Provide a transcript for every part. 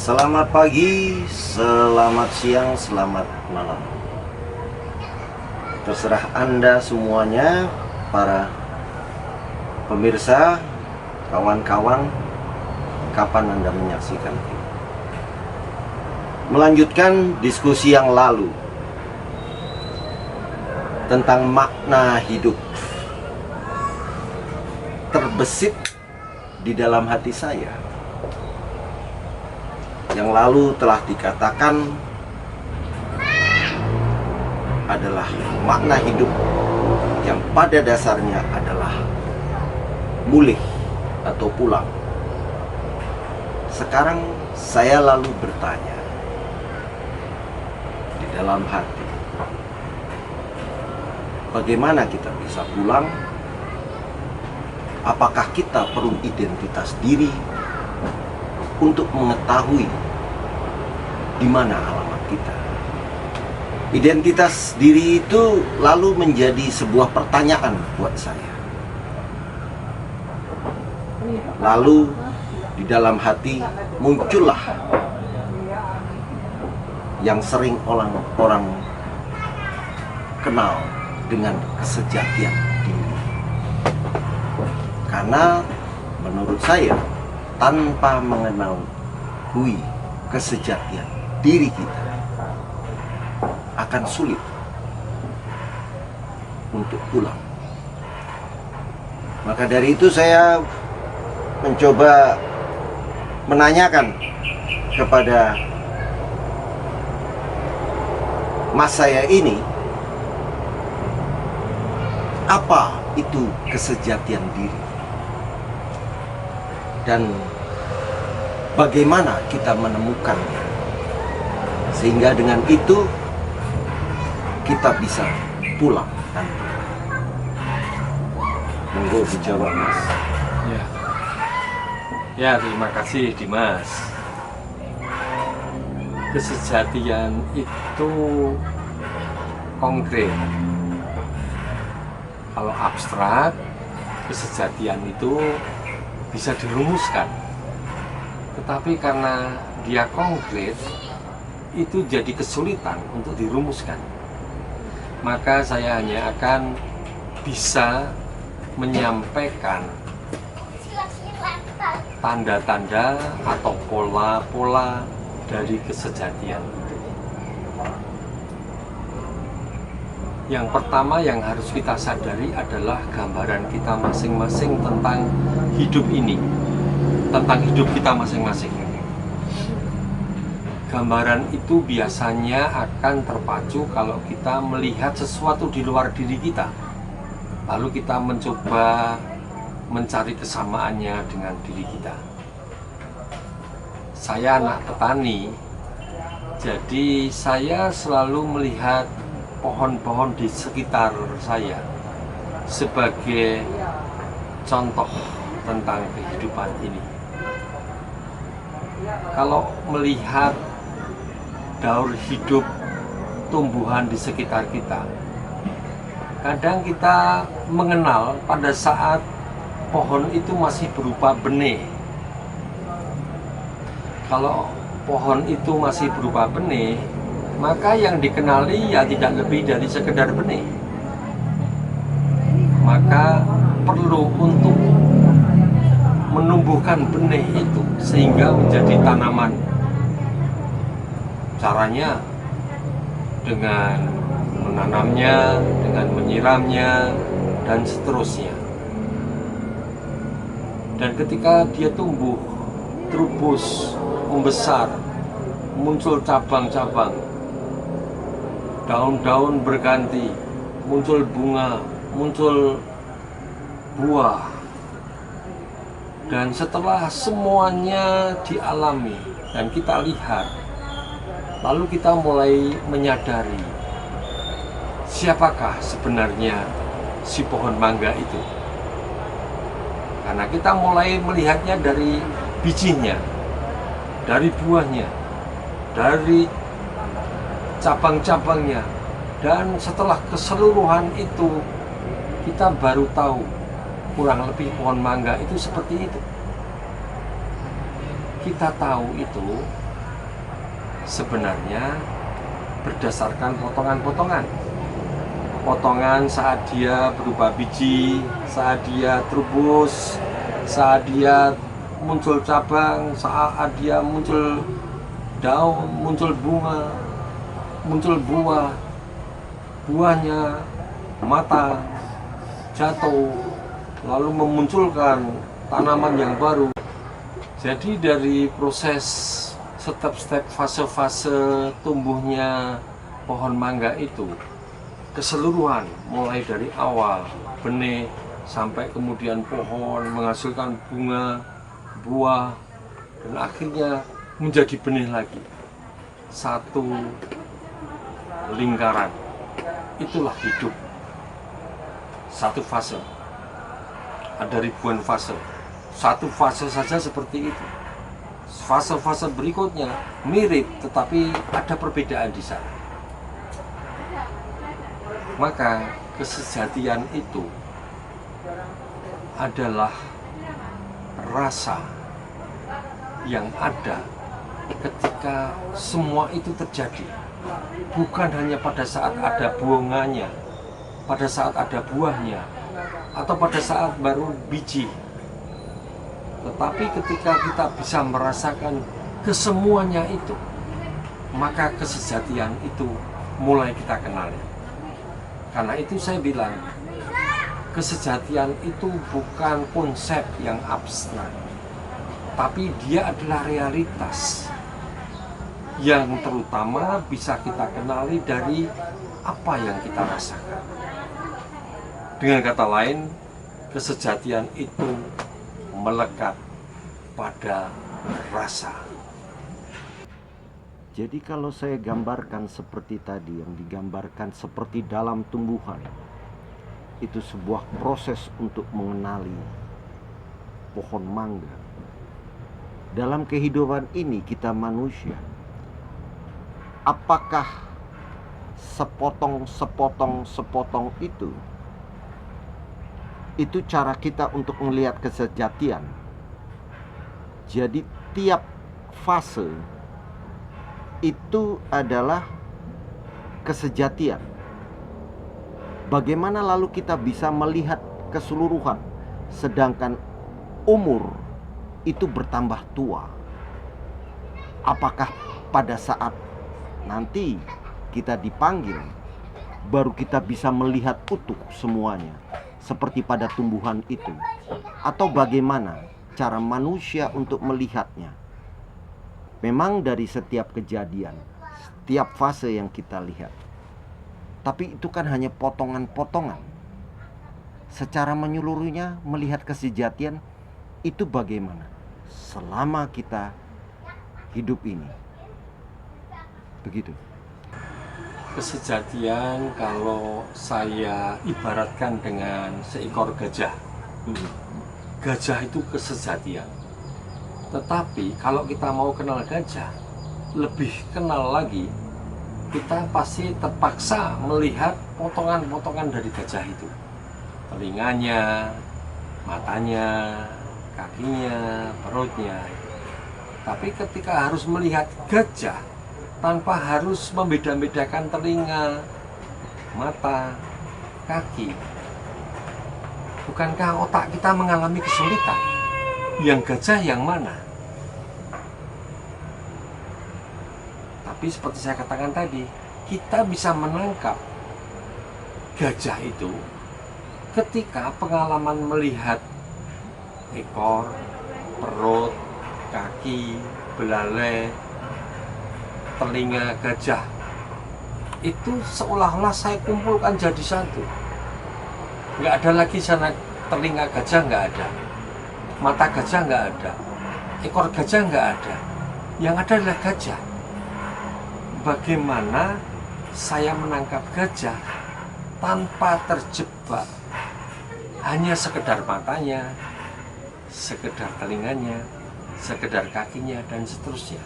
Selamat pagi, selamat siang, selamat malam. Terserah Anda semuanya, para pemirsa, kawan-kawan, kapan Anda menyaksikan ini. Melanjutkan diskusi yang lalu tentang makna hidup, terbesit di dalam hati saya. Yang lalu telah dikatakan adalah makna hidup yang pada dasarnya adalah mulih atau pulang. Sekarang saya lalu bertanya di dalam hati, bagaimana kita bisa pulang? Apakah kita perlu identitas diri untuk mengetahui di mana alamat kita? Identitas diri itu lalu menjadi sebuah pertanyaan buat saya. Lalu di dalam hati muncullah yang sering orang kenal dengan kesejatian diri. Karena menurut saya, tanpa mengetahui kesejatian diri kita, akan sulit untuk pulang. Maka dari itu saya mencoba menanyakan kepada mas saya ini, apa itu kesejatian diri? Dan bagaimana kita menemukannya, sehingga dengan itu kita bisa pulang nanti. Monggo dijawab, Mas. Ya, terima kasih Dimas. Kesejatian itu konkret. Kalau abstrak, kesejatian itu bisa dirumuskan. Tetapi karena dia konkret, itu jadi kesulitan untuk dirumuskan. Maka saya hanya akan bisa menyampaikan tanda-tanda atau pola-pola dari kesejatian itu. Yang pertama yang harus kita sadari adalah gambaran kita masing-masing tentang hidup ini, tentang hidup kita masing-masing. Gambaran itu biasanya akan terpacu kalau kita melihat sesuatu di luar diri kita, lalu kita mencoba mencari kesamaannya dengan diri kita. Saya anak petani, jadi saya selalu melihat pohon-pohon di sekitar saya sebagai contoh tentang kehidupan ini. Kalau melihat daur hidup tumbuhan di sekitar kita, kadang kita mengenal pada saat pohon itu masih berupa benih. Kalau pohon itu masih berupa benih, maka yang dikenali ya tidak lebih dari sekedar benih. Maka perlu untuk menumbuhkan benih itu sehingga menjadi tanaman. Caranya dengan menanamnya, dengan menyiramnya, dan seterusnya. Dan ketika dia tumbuh, terubus, membesar, muncul cabang-cabang, daun-daun berganti, muncul bunga, muncul buah. Dan setelah semuanya dialami dan kita lihat, lalu kita mulai menyadari siapakah sebenarnya si pohon mangga itu. Karena kita mulai melihatnya dari bijinya, dari buahnya, dari cabang-cabangnya, dan setelah keseluruhan itu kita baru tahu kurang lebih pohon mangga itu seperti itu. Kita tahu itu sebenarnya berdasarkan potongan-potongan. Potongan saat dia berupa biji, saat dia trubus, saat dia muncul cabang, saat dia muncul daun, muncul bunga, muncul buah, buahnya matang, jatuh, lalu memunculkan tanaman yang baru. Jadi dari proses step-step fase-fase tumbuhnya pohon mangga itu keseluruhan, mulai dari awal benih sampai kemudian pohon menghasilkan bunga, buah, dan akhirnya menjadi benih lagi. Satu lingkaran. Itulah hidup. Satu fase. Ada ribuan fase. Satu fase saja seperti itu. Fase-fase berikutnya mirip, tetapi ada perbedaan di sana. Maka kesejatian itu adalah rasa yang ada ketika semua itu terjadi. Bukan hanya pada saat ada bunganya, pada saat ada buahnya, atau pada saat baru biji. Tetapi ketika kita bisa merasakan kesemuanya itu, maka kesejatian itu mulai kita kenali. Karena itu saya bilang, kesejatian itu bukan konsep yang abstrak, tapi dia adalah realitas yang terutama bisa kita kenali dari apa yang kita rasakan. Dengan kata lain, kesejatian itu melekat pada rasa. Jadi kalau saya gambarkan seperti tadi, yang digambarkan seperti dalam tumbuhan, itu sebuah proses untuk mengenali pohon mangga. Dalam kehidupan ini kita manusia, apakah sepotong itu cara kita untuk melihat kesejatian. Jadi tiap fase itu adalah kesejatian. Bagaimana lalu kita bisa melihat keseluruhan, sedangkan umur itu bertambah tua? Apakah pada saat nanti kita dipanggil, baru kita bisa melihat utuh semuanya, seperti pada tumbuhan itu? Atau bagaimana cara manusia untuk melihatnya? Memang dari setiap kejadian, setiap fase yang kita lihat, tapi itu kan hanya potongan-potongan. Secara menyeluruhnya melihat kesejatian itu bagaimana selama kita hidup ini. Begitu. Kesejatian kalau saya ibaratkan dengan seekor gajah. Gajah itu kesejatian. Tetapi kalau kita mau kenal gajah, lebih kenal lagi, kita pasti terpaksa melihat potongan-potongan dari gajah itu. Telinganya, matanya, kakinya, perutnya. Tapi ketika harus melihat gajah, tanpa harus membeda-bedakan telinga, mata, kaki, bukankah otak kita mengalami kesulitan? Yang gajah yang mana? Tapi seperti saya katakan tadi, kita bisa menangkap gajah itu ketika pengalaman melihat ekor, perut, kaki, belalai, telinga gajah. Itu seolah-olah saya kumpulkan jadi satu. Nggak ada lagi sana telinga gajah, nggak ada. Mata gajah nggak ada. Ekor gajah nggak ada. Yang ada adalah gajah. Bagaimana saya menangkap gajah tanpa terjebak hanya sekedar matanya, sekedar telinganya, sekedar kakinya, dan seterusnya.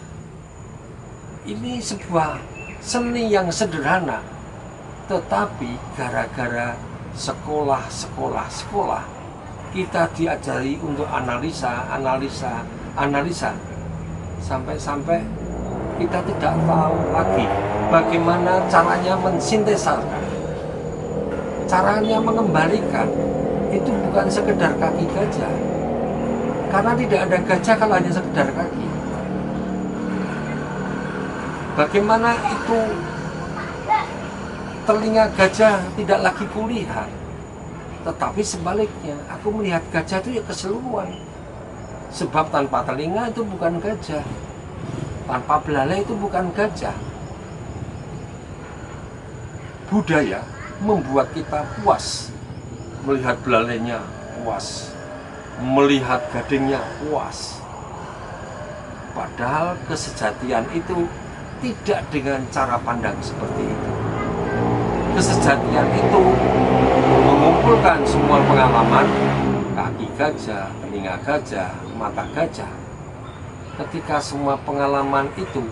Ini sebuah seni yang sederhana, tetapi gara-gara sekolah, kita diajari untuk analisa. Sampai-sampai kita tidak tahu lagi bagaimana caranya mensintesakan, caranya mengembalikan. Itu bukan sekedar kaki gajah, karena tidak ada gajah kalau hanya sekedar kaki. Bagaimana itu telinga gajah tidak lagi kulihat, tetapi sebaliknya aku melihat gajah itu ya keseluruhan. Sebab tanpa telinga itu bukan gajah, tanpa belalai itu bukan gajah. Budaya membuat kita puas melihat belalainya, puas melihat gadingnya, puas. Padahal kesejatian itu tidak dengan cara pandang seperti itu. Kesejatian itu mengumpulkan semua pengalaman, kaki gajah, telinga gajah, mata gajah. Ketika semua pengalaman itu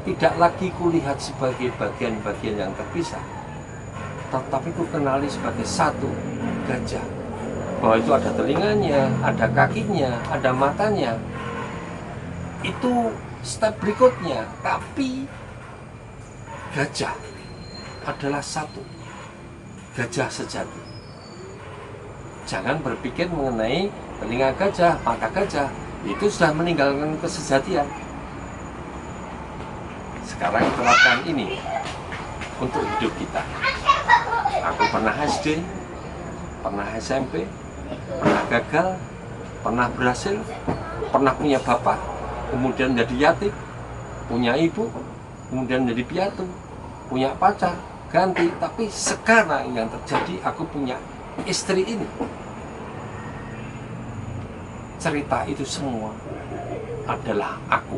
tidak lagi kulihat sebagai bagian-bagian yang terpisah, tetapi ku kenali sebagai satu gajah. Bahwa itu ada telinganya, ada kakinya, ada matanya. Itu step berikutnya. Tapi gajah adalah satu, gajah sejati. Jangan berpikir mengenai telinga gajah, mata gajah. Itu sudah meninggalkan kesejatian. Sekarang terapkan ini untuk hidup kita. Aku pernah SD, pernah SMP, pernah gagal, pernah berhasil, pernah punya bapak, kemudian menjadi yatim, punya ibu, kemudian menjadi piatu, punya pacar, ganti. Tapi sekarang yang terjadi, aku punya istri ini. Cerita itu semua adalah aku.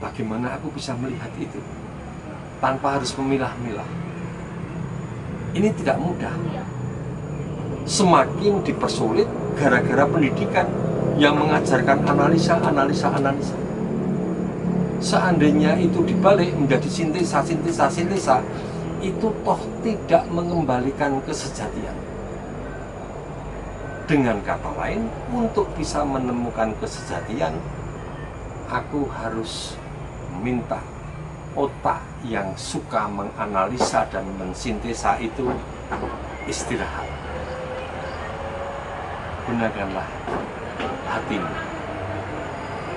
Bagaimana aku bisa melihat itu tanpa harus memilah-milah? Ini tidak mudah. Semakin dipersulit gara-gara pendidikan yang mengajarkan analisa. Seandainya itu dibalik menjadi sintesa, itu toh tidak mengembalikan kesejatian. Dengan kata lain, untuk bisa menemukan kesejatian, aku harus minta otak yang suka menganalisa dan mensintesa itu istirahat. Gunakanlah hatimu.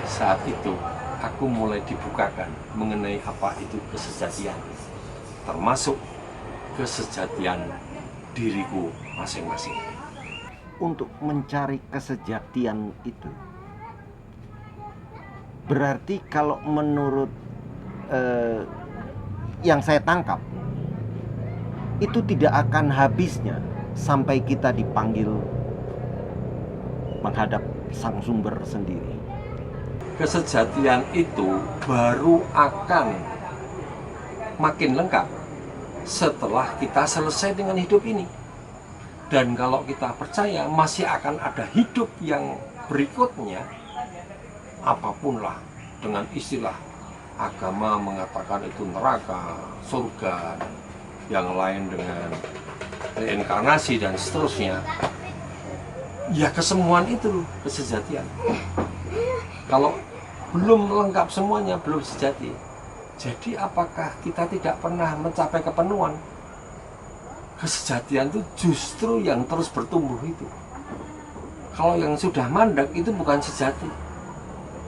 Saat itu aku mulai dibukakan mengenai apa itu kesejatian, termasuk kesejatian diriku masing-masing. Untuk mencari kesejatian itu berarti kalau menurut yang saya tangkap itu tidak akan habisnya sampai kita dipanggil menghadap sang sumber sendiri. Kesejatian itu baru akan makin lengkap setelah kita selesai dengan hidup ini. Dan kalau kita percaya masih akan ada hidup yang berikutnya, apapunlah, dengan istilah agama mengatakan itu neraka, surga, yang lain dengan reinkarnasi dan seterusnya. Ya kesemuan itu loh kesejatian. Kalau belum lengkap semuanya, belum sejati. Jadi apakah kita tidak pernah mencapai kepenuhan? Kesejatian itu justru yang terus bertumbuh itu. Kalau yang sudah mandek itu bukan sejati.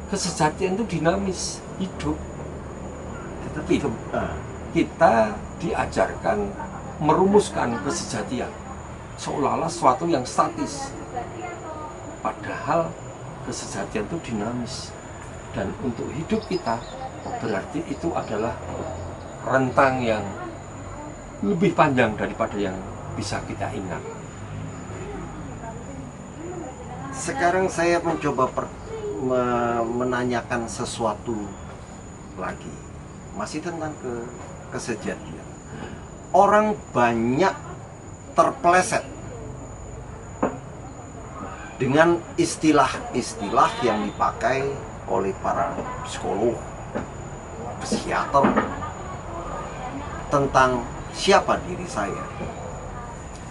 Kesejatian itu dinamis, hidup. Tetapi kita diajarkan merumuskan kesejatian seolah-olah sesuatu yang statis. Padahal kesejatian itu dinamis. Dan untuk hidup kita berarti itu adalah rentang yang lebih panjang daripada yang bisa kita ingat. Sekarang saya mencoba menanyakan sesuatu lagi, masih tentang kesejatian. Orang banyak terpeleset dengan istilah-istilah yang dipakai oleh para psikolog, psikiater tentang siapa diri saya.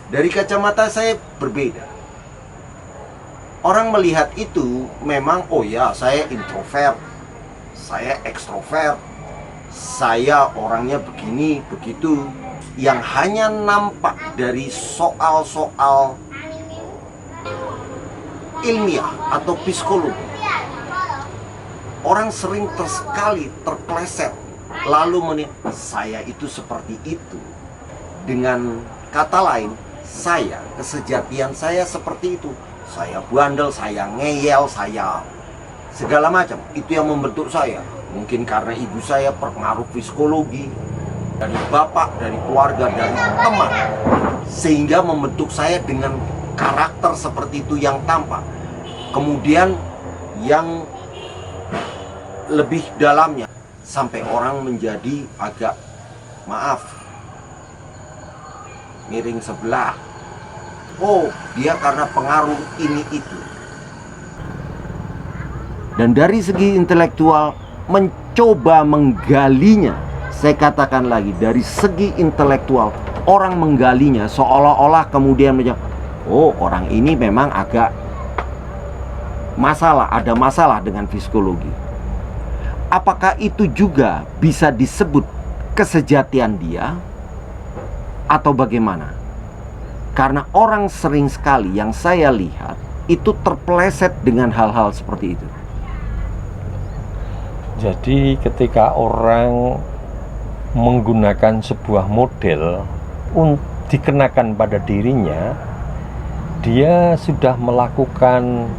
Dari kacamata saya berbeda. Orang melihat itu memang, oh ya, saya introvert, saya ekstrovert, saya orangnya begini, begitu. Yang hanya nampak dari soal-soal ilmiah atau psikologi. Orang sering sekali terpleset lalu menilai saya itu seperti itu. Dengan kata lain, kesejatian saya seperti itu. Saya bandel, saya ngeyel, saya segala macam. Itu yang membentuk saya. Mungkin karena ibu saya berpengaruh psikologi, dari bapak, dari keluarga, dari teman, sehingga membentuk saya dengan karakter seperti itu yang tampak. Kemudian yang lebih dalamnya, sampai orang menjadi agak, maaf, miring sebelah. Oh, dia karena pengaruh ini itu. Dan dari segi intelektual, mencoba menggalinya. Saya katakan lagi, dari segi intelektual, orang menggalinya seolah-olah kemudian menjawab, oh, orang ini memang agak ada masalah dengan psikologi. Apakah itu juga bisa disebut kesejatian dia atau bagaimana? Karena orang sering sekali yang saya lihat itu terpeleset dengan hal-hal seperti itu. Jadi ketika orang menggunakan sebuah model dikenakan pada dirinya, dia sudah melakukan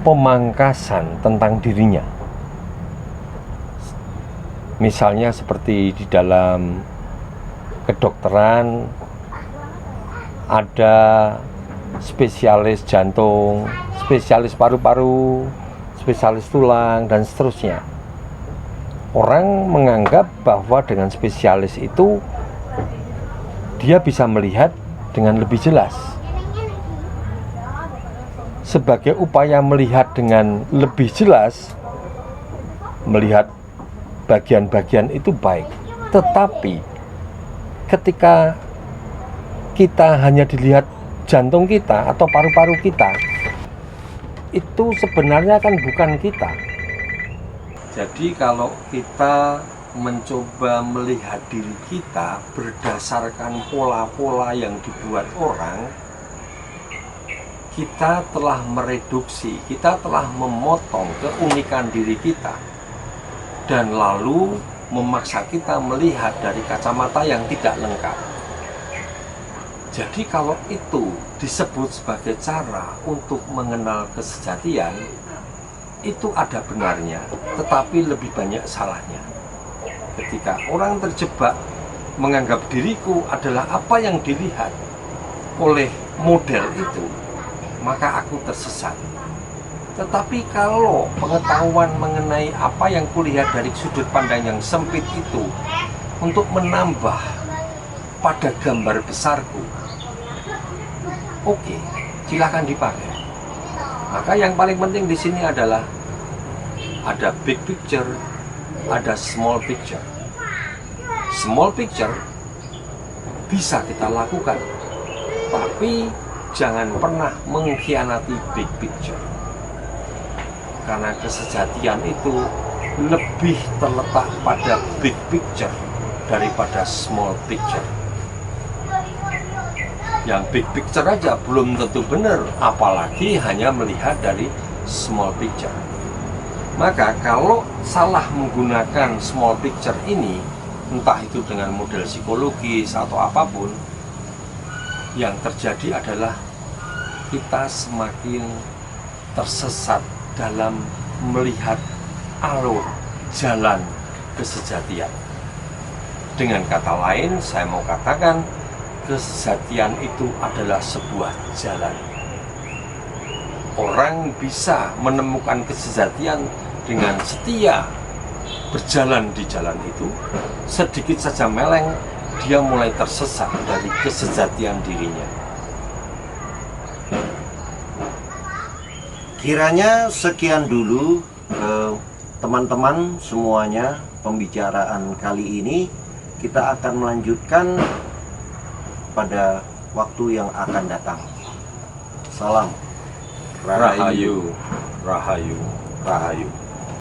pemangkasan tentang dirinya. Misalnya seperti di dalam kedokteran ada spesialis jantung, spesialis paru-paru, spesialis tulang, dan seterusnya. Orang menganggap bahwa dengan spesialis itu dia bisa melihat dengan lebih jelas. Sebagai upaya melihat dengan lebih jelas, melihat bagian-bagian itu baik. Tetapi ketika kita hanya dilihat jantung kita atau paru-paru kita, itu sebenarnya kan bukan kita. Jadi kalau kita mencoba melihat diri kita berdasarkan pola-pola yang dibuat orang, kita telah mereduksi, kita telah memotong keunikan diri kita, dan lalu memaksa kita melihat dari kacamata yang tidak lengkap. Jadi kalau itu disebut sebagai cara untuk mengenal kesejatian, itu ada benarnya, tetapi lebih banyak salahnya. Ketika orang terjebak menganggap diriku adalah apa yang dilihat oleh model itu, maka aku tersesat. Tetapi kalau pengetahuan mengenai apa yang kulihat dari sudut pandang yang sempit itu untuk menambah pada gambar besarku, oke, silakan dipakai. Maka yang paling penting di sini adalah ada big picture, ada small picture. Small picture bisa kita lakukan, tapi jangan pernah mengkhianati big picture. Karena kesejatian itu lebih terletak pada big picture daripada small picture. Yang big picture aja belum tentu benar, apalagi hanya melihat dari small picture. Maka kalau salah menggunakan small picture ini, entah itu dengan model psikologis atau apapun, yang terjadi adalah kita semakin tersesat dalam melihat alur jalan kesejatian. Dengan kata lain, saya mau katakan kesejatian itu adalah sebuah jalan. Orang bisa menemukan kesejatian dengan setia berjalan di jalan itu. Sedikit saja meleng, dia mulai tersesat dari kesejatian dirinya. Kiranya sekian dulu teman-teman semuanya pembicaraan kali ini. Kita akan melanjutkan pada waktu yang akan datang. Salam Rahayu, Rahayu, Rahayu.